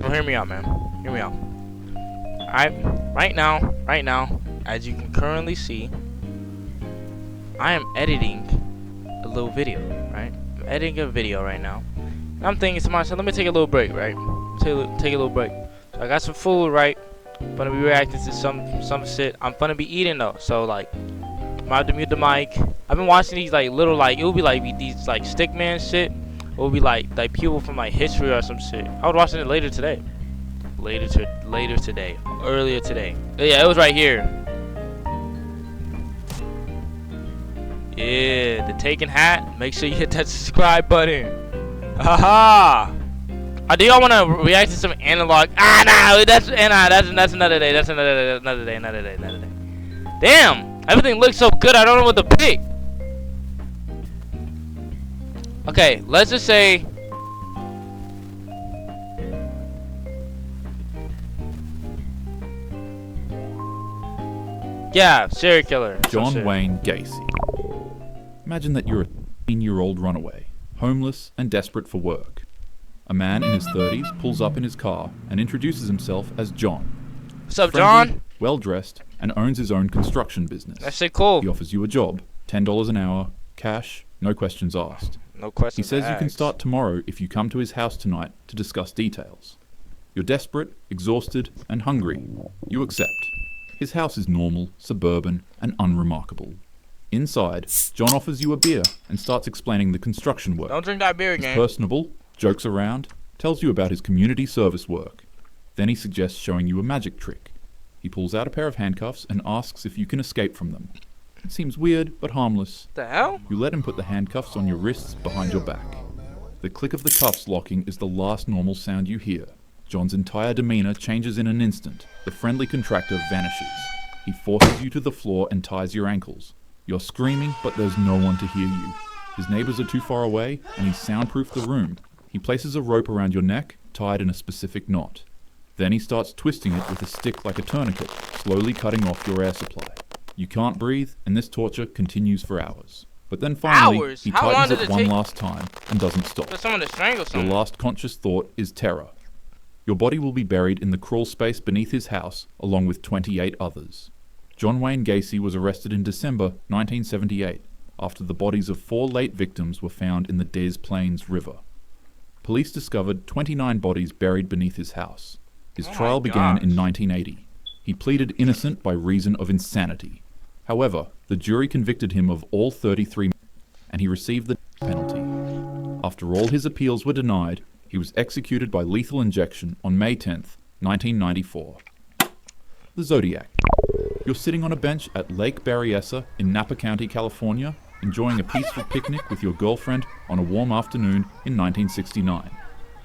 Well, hear me out, man. Hear me out. Right now, as you can currently see, I am editing a little video, right? I'm editing a video right now. And I'm thinking to myself, let me take a little break, right? Take a little break. So I got some food, right? I'm gonna be reacting to some shit. I'm gonna be eating though, so like, I'm about to mute the mic. I've been watching these like little like it will be like these like stickman shit. It will be like people from like history or some shit. I was watching it later today. Earlier today. Yeah, it was right here. Yeah, the Taken hat. Make sure you hit that subscribe button. Haha. Do y'all want to react to some analog? That's another day. That's another day. Damn, everything looks so good. I don't know what to pick. Okay, let's just say. Yeah, serial killer. John Wayne Gacy. Imagine that you're a 13-year-old runaway, homeless and desperate for work. A man in his 30s pulls up in his car and introduces himself as John. What's up, Friendly, John? well-dressed, and owns his own construction business. That shit cool. He offers you a job, $10 an hour, cash, no questions asked. No questions He says asked. you can start tomorrow if you come to his house tonight to discuss details. You're desperate, exhausted, and hungry. You accept. His house is normal, suburban, and unremarkable. Inside, John offers you a beer and starts explaining the construction work. Don't drink that beer He's again. personable, jokes around, tells you about his community service work. Then he suggests showing you a magic trick. He pulls out a pair of handcuffs and asks if you can escape from them. It seems weird, but harmless. The hell? You let him put the handcuffs on your wrists behind your back. The click of the cuffs locking is the last normal sound you hear. John's entire demeanor changes in an instant. The friendly contractor vanishes. He forces you to the floor and ties your ankles. You're screaming, but there's no one to hear you. His neighbors are too far away, and he's soundproofed the room. He places a rope around your neck, tied in a specific knot. Then he starts twisting it with a stick like a tourniquet, slowly cutting off your air supply. You can't breathe, and this torture continues for hours. But then finally, Hours? he How long tightens does it it one take? last time and doesn't stop. For someone to strangle Your someone. last conscious thought is terror. Your body will be buried in the crawl space beneath his house, along with 28 others. John Wayne Gacy was arrested in December 1978 after the bodies of 4 late victims were found in the Des Plaines River. Police discovered 29 bodies buried beneath his house. His trial began in 1980. He pleaded innocent by reason of insanity. However, the jury convicted him of all 33 and he received the penalty. After all his appeals were denied, he was executed by lethal injection on May 10th, 1994. The Zodiac. You're sitting on a bench at Lake Berryessa in Napa County, California, enjoying a peaceful picnic with your girlfriend on a warm afternoon in 1969.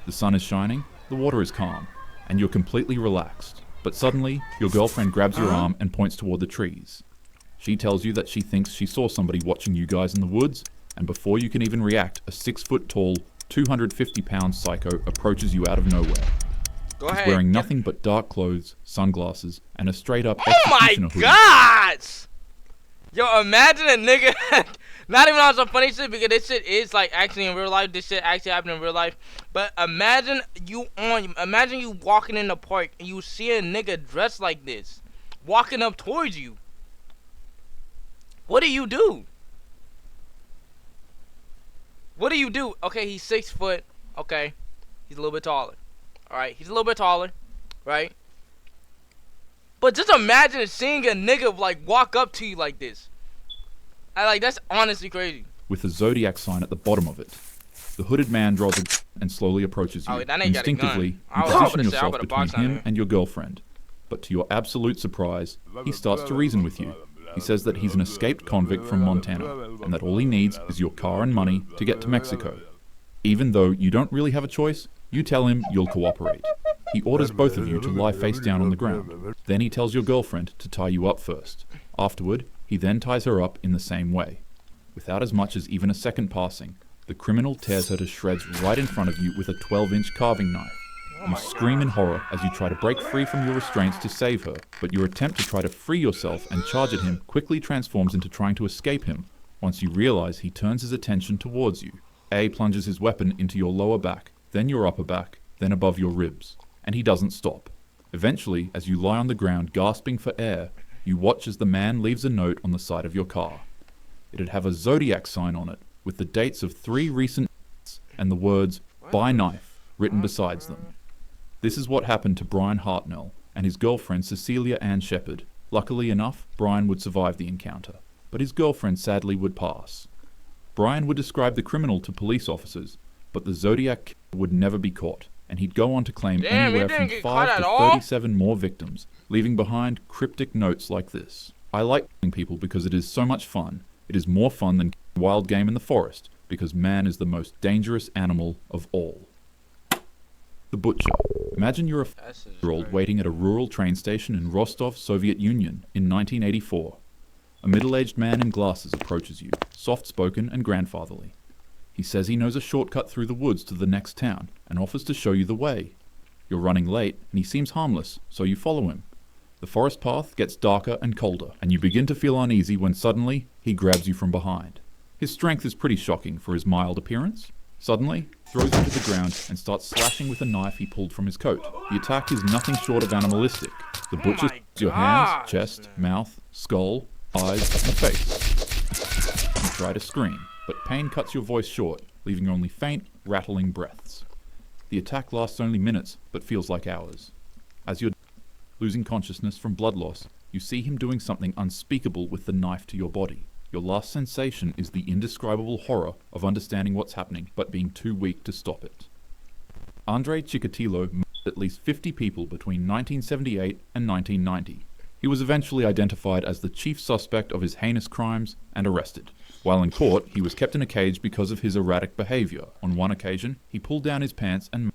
The sun is shining, the water is calm, and you're completely relaxed. But suddenly, your girlfriend grabs your arm and points toward the trees. She tells you that she thinks she saw somebody watching you guys in the woods, and before you can even react, a 6-foot-tall, 250-pound psycho approaches you out of nowhere. Go He's ahead. wearing nothing but dark clothes, sunglasses, and a straight-up Oh my executioner hoodie. God! Yo, imagine a nigga. Not even on some funny shit because this shit is like actually in real life. This shit actually happened in real life. But imagine you walking in the park and you see a nigga dressed like this, walking up towards you. What do you do? What do you do? Okay, he's 6 foot. Okay, he's a little bit taller. All right, he's a little bit taller, right? But just imagine seeing a nigga like walk up to you like this. That's honestly crazy. With a Zodiac sign at the bottom of it. The hooded man draws a gun and slowly approaches you. Oh, that ain't got a gun. Instinctively, I you was position gonna say, I yourself put a between box on him there. and your girlfriend. But to your absolute surprise, he starts to reason with you. He says that he's an escaped convict from Montana, and that all he needs is your car and money to get to Mexico. Even though you don't really have a choice, you tell him you'll cooperate. He orders both of you to lie face down on the ground. Then he tells your girlfriend to tie you up first. Afterward, he then ties her up in the same way. Without as much as even a second passing, the criminal tears her to shreds right in front of you with a 12-inch carving knife. You scream in horror as you try to break free from your restraints to save her, but your attempt to try to free yourself and charge at him quickly transforms into trying to escape him once you realize he turns his attention towards you. A plunges his weapon into your lower back, then your upper back, then above your ribs, and he doesn't stop. Eventually, as you lie on the ground gasping for air, you watch as the man leaves a note on the side of your car. It'd have a ZODIAC sign on it, with the dates of 3 recent deaths and the words, "Buy knife," written besides them. This is what happened to Brian Hartnell and his girlfriend Cecilia Ann Shepherd. Luckily enough, Brian would survive the encounter, but his girlfriend sadly would pass. Brian would describe the criminal to police officers, but the Zodiac killer would never be caught, and he'd go on to claim anywhere from 5 to 37 more victims, leaving behind cryptic notes like this. I like killing people because it is so much fun. It is more fun than killing wild game in the forest, because man is the most dangerous animal of all. The Butcher. Imagine you're a 4-year-old waiting at a rural train station in Rostov, Soviet Union, in 1984. A middle-aged man in glasses approaches you, soft-spoken and grandfatherly. He says he knows a shortcut through the woods to the next town, and offers to show you the way. You're running late, and he seems harmless, so you follow him. The forest path gets darker and colder, and you begin to feel uneasy when suddenly he grabs you from behind. His strength is pretty shocking for his mild appearance. Suddenly, throws you to the ground and starts slashing with a knife he pulled from his coat. The attack is nothing short of animalistic. The butcher sees your hands, chest, mouth, skull, eyes, and face. You try to scream, but pain cuts your voice short, leaving only faint, rattling breaths. The attack lasts only minutes, but feels like hours. As you're losing consciousness from blood loss, you see him doing something unspeakable with the knife to your body. Your last sensation is the indescribable horror of understanding what's happening, but being too weak to stop it. Andrei Chikatilo murdered at least 50 people between 1978 and 1990. He was eventually identified as the chief suspect of his heinous crimes and arrested. While in court, he was kept in a cage because of his erratic behavior. On one occasion, he pulled down his pants and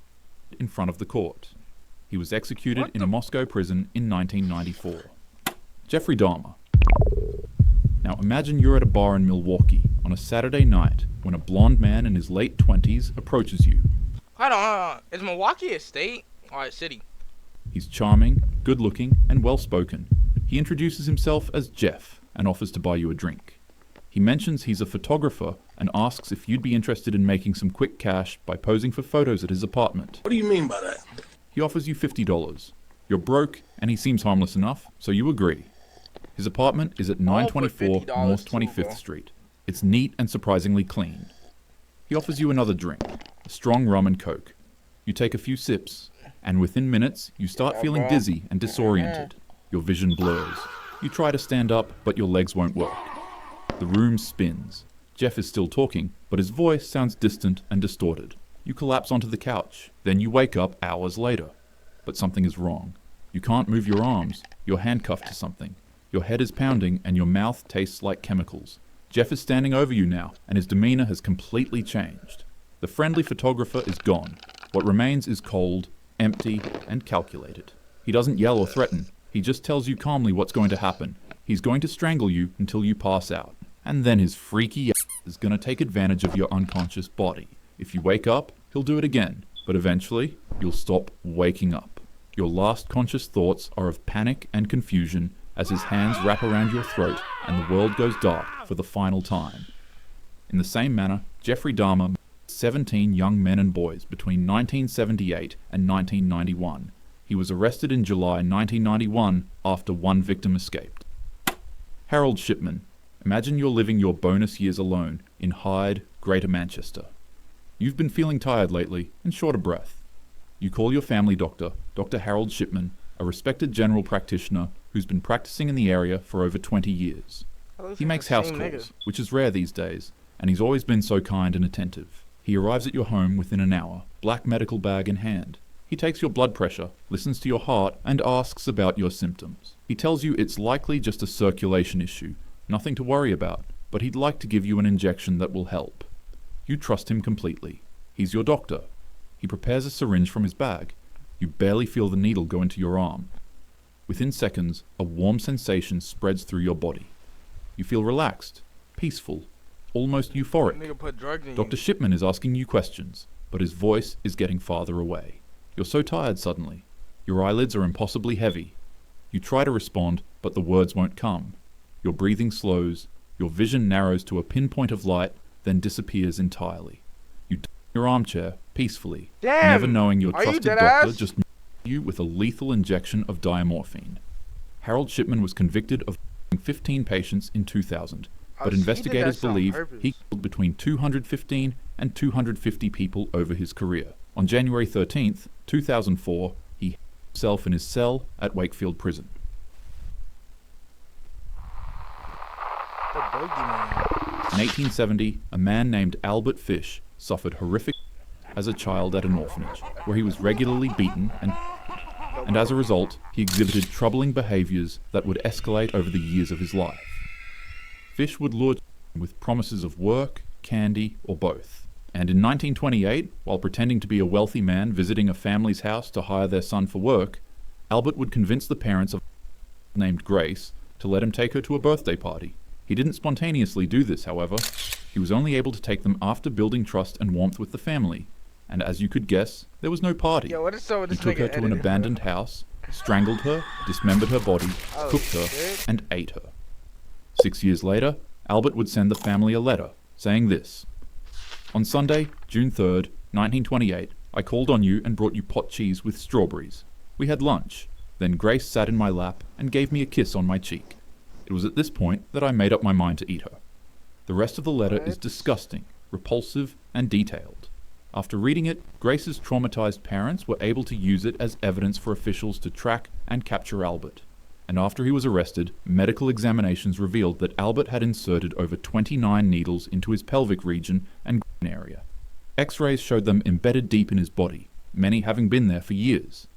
in front of the court. He was executed in a Moscow prison in 1994. Jeffrey Dahmer. Now imagine you're at a bar in Milwaukee on a Saturday night when a blonde man in his late 20s approaches you. Hold on. Is Milwaukee a state or a city? He's charming, good-looking, and well-spoken. He introduces himself as Jeff and offers to buy you a drink. He mentions he's a photographer and asks if you'd be interested in making some quick cash by posing for photos at his apartment. What do you mean by that? He offers you $50. You're broke, and he seems harmless enough, so you agree. His apartment is at 924 North 25th Street. It's neat and surprisingly clean. He offers you another drink, a strong rum and coke. You take a few sips, and within minutes, you start feeling dizzy and disoriented. Your vision blurs. You try to stand up, but your legs won't work. The room spins. Jeff is still talking, but his voice sounds distant and distorted. You collapse onto the couch. Then you wake up hours later. But something is wrong. You can't move your arms. You're handcuffed to something. Your head is pounding and your mouth tastes like chemicals. Jeff is standing over you now, and his demeanor has completely changed. The friendly photographer is gone. What remains is cold, empty, and calculated. He doesn't yell or threaten. He just tells you calmly what's going to happen. He's going to strangle you until you pass out. And then his freaky ass is going to take advantage of your unconscious body. If you wake up, he'll do it again. But eventually, you'll stop waking up. Your last conscious thoughts are of panic and confusion as his hands wrap around your throat and the world goes dark for the final time. In the same manner, Jeffrey Dahmer murdered 17 young men and boys between 1978 and 1991. He was arrested in July 1991 after one victim escaped. Harold Shipman. Imagine you're living your bonus years alone in Hyde, Greater Manchester. You've been feeling tired lately and short of breath. You call your family doctor, Dr. Harold Shipman, a respected general practitioner who's been practicing in the area for over 20 years. He makes house calls, which is rare these days, and he's always been so kind and attentive. He arrives at your home within an hour, black medical bag in hand. He takes your blood pressure, listens to your heart, and asks about your symptoms. He tells you it's likely just a circulation issue, nothing to worry about, but he'd like to give you an injection that will help. You trust him completely. He's your doctor. He prepares a syringe from his bag. You barely feel the needle go into your arm. Within seconds, a warm sensation spreads through your body. You feel relaxed, peaceful, almost euphoric. Dr. Shipman is asking you questions, but his voice is getting farther away. You're so tired suddenly. Your eyelids are impossibly heavy. You try to respond, but the words won't come. Your breathing slows, your vision narrows to a pinpoint of light, then disappears entirely. You die in your armchair, peacefully, never knowing your trusted doctor just you with a lethal injection of diamorphine. Harold Shipman was convicted of 15 patients in 2000, but investigators believe he killed between 215 and 250 people over his career. On January 13th, 2004, he hanged himself in his cell at Wakefield Prison. The bogeyman. In 1870, a man named Albert Fish suffered horrific as a child at an orphanage, where he was regularly beaten and as a result, he exhibited troubling behaviors that would escalate over the years of his life. Fish would lure children with promises of work, candy, or both. And in 1928, while pretending to be a wealthy man visiting a family's house to hire their son for work, Albert would convince the parents of a named Grace to let him take her to a birthday party. He didn't spontaneously do this, however. He was only able to take them after building trust and warmth with the family. And as you could guess, there was no party. Yo, what is so with He this took her nigga to an editing, abandoned bro? house, strangled her, dismembered her body, Oh, cooked her, shit. and ate her. 6 years later, Albert would send the family a letter saying this: "On Sunday, June 3rd, 1928, I called on you and brought you pot cheese with strawberries. We had lunch. Then Grace sat in my lap and gave me a kiss on my cheek. It was at this point that I made up my mind to eat her." The rest of the letter is What? disgusting, repulsive, and detailed. After reading it, Grace's traumatized parents were able to use it as evidence for officials to track and capture Albert. And after he was arrested, medical examinations revealed that Albert had inserted over 29 needles into his pelvic region and groin area. X-rays showed them embedded deep in his body, many having been there for years.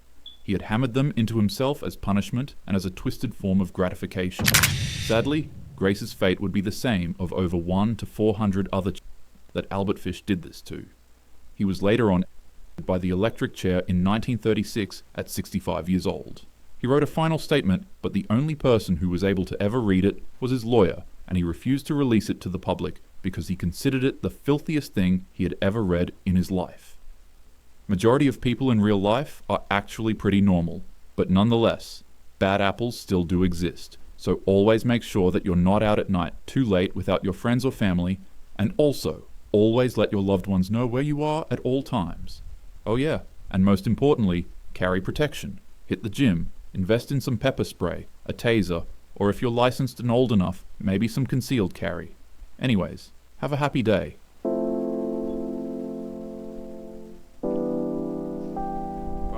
He had hammered them into himself as punishment and as a twisted form of gratification. Sadly, Grace's fate would be the same of over 1 to 400 other children that Albert Fish did this to. He was later on executed by the electric chair in 1936 at 65 years old. He wrote a final statement, but the only person who was able to ever read it was his lawyer, and he refused to release it to the public because he considered it the filthiest thing he had ever read in his life. Majority of people in real life are actually pretty normal, but nonetheless, bad apples still do exist, so always make sure that you're not out at night too late without your friends or family, and also, always let your loved ones know where you are at all times. Oh yeah, and most importantly, carry protection. Hit the gym, invest in some pepper spray, a taser, or if you're licensed and old enough, maybe some concealed carry. Anyways, have a happy day. Bro,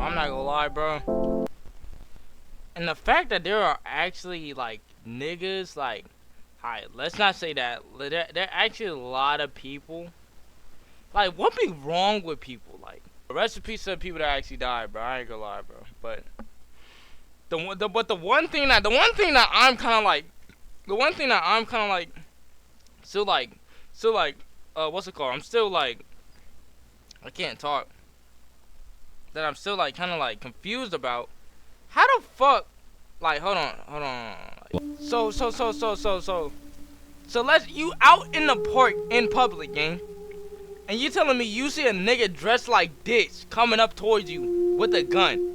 I'm not gonna lie, bro. And the fact that there are actually, like, niggas, like, alright, let's not say that. There are actually a lot of people. Like, what be wrong with people? Like, rest in peace to the people that actually died, bro. I ain't gonna lie, bro. But the one thing that I'm kind of like, still like, what's it called? I'm still like, I can't talk. That I'm still like, kind of like confused about. How the fuck? Like, hold on. Like, so let's, you out in the park in public, gang, and you telling me you see a nigga dressed like this coming up towards you with a gun?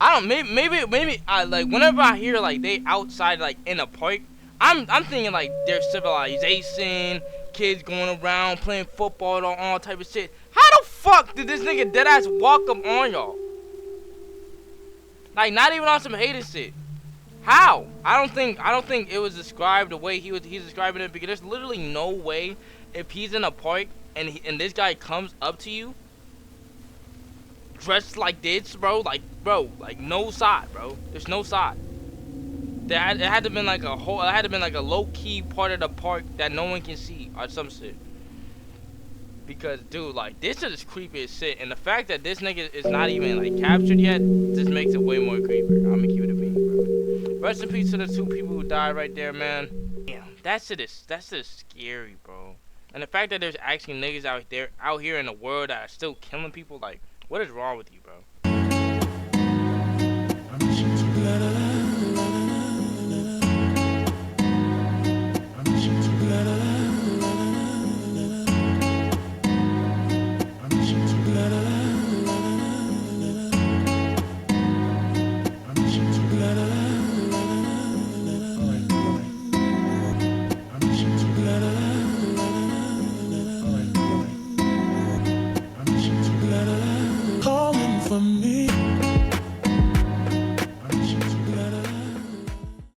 I don't, maybe I like, whenever I hear like they outside like in a park, I'm thinking like there's civilization, kids going around playing football, all type of shit. How the fuck did this nigga deadass walk up on y'all? Like, not even on some hater shit. How? I don't think it was described the way he's describing it, because there's literally no way, if he's in a park and this guy comes up to you dressed like this, bro, like no side, bro. There's no side. It had to have been like a low-key part of the park that no one can see or some shit. Because, dude, like, this shit is creepy as shit, and the fact that this nigga is not even like captured yet just makes it way more creepier. I'm gonna keep it a bean, bro. Rest in peace to the 2 people who died right there, man. Damn, that's just scary, bro. And the fact that there's actually niggas out here in the world that are still killing people, like, what is wrong with you, bro? La la la for me.